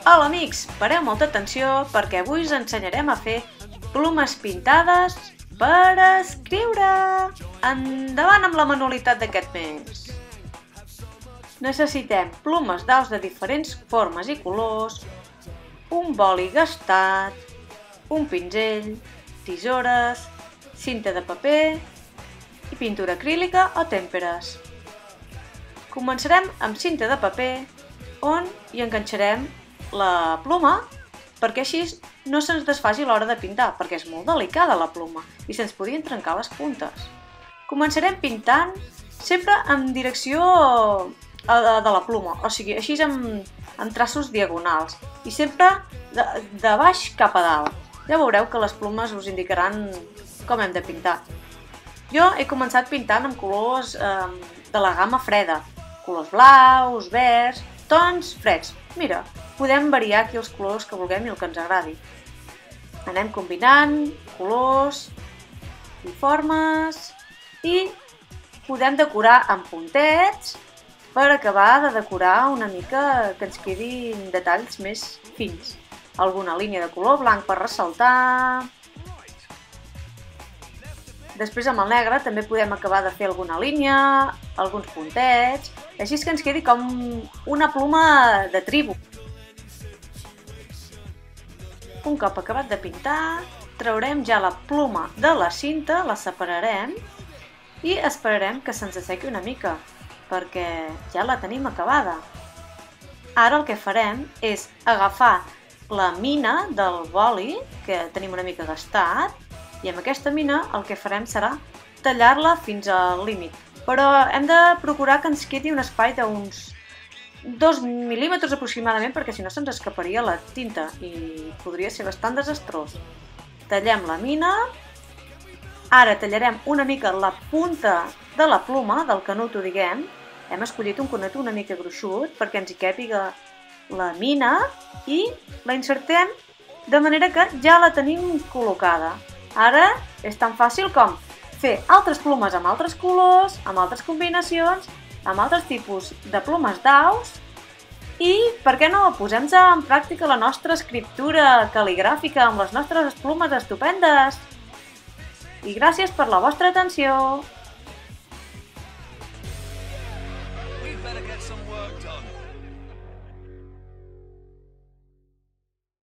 Hola amics, pareu molta atenció perquè avui us ensenyarem a fer plomes pintades per escriure! Endavant amb la manualitat d'aquest mes! Necessitem plomes d'aus de diferents formes i colors, un boli gastat, un pinzell, tisores, cinta de paper i pintura acrílica o tèmperes. Començarem amb cinta de paper on hi enganxarem la ploma perquè així no se'ns desfaci a l'hora de pintar, perquè és molt delicada la ploma i se'ns podien trencar les puntes. Començarem pintant sempre en direcció de la ploma, o sigui, així amb traços diagonals i sempre de baix cap a dalt. Ja veureu que les plomes us indicaran com hem de pintar. Jo he començat pintant amb colors de la gamma freda, colors blaus, verds, tons freds. Mira, podem variar aquí els colors que vulguem i el que ens agradi. Anem combinant colors i formes i podem decorar amb puntets per acabar de decorar una mica que ens quedin detalls més fins. Alguna línia de color blanc per ressaltar. Després amb el negre també podem acabar de fer alguna línia, alguns puntets, així que ens quedi com una ploma de tribu. Un cop acabat de pintar, traurem ja la ploma de la cinta, la separarem i esperarem que se'ns assequi una mica, perquè ja la tenim acabada. Ara el que farem és agafar la mina del boli, que tenim una mica gastat, i amb aquesta mina el que farem serà tallar-la fins al límit. Però hem de procurar que ens quedi un espai d'uns 2 mil·límetres aproximadament, perquè si no se'ns escaparia la tinta i podria ser bastant desastrós. Tallem la mina. Ara tallarem una mica la punta de la ploma, del canuto, diguem. Hem escollit un canuto una mica gruixut perquè ens hi càpiga la mina i la insertem de manera que ja la tenim col·locada. Ara és tan fàcil com fer altres plomes amb altres colors, amb altres combinacions, amb altres tipus de plomes d'aus i, per què no, posem-nos en pràctica la nostra escriptura cal·ligràfica amb les nostres plomes estupendes. I gràcies per la vostra atenció!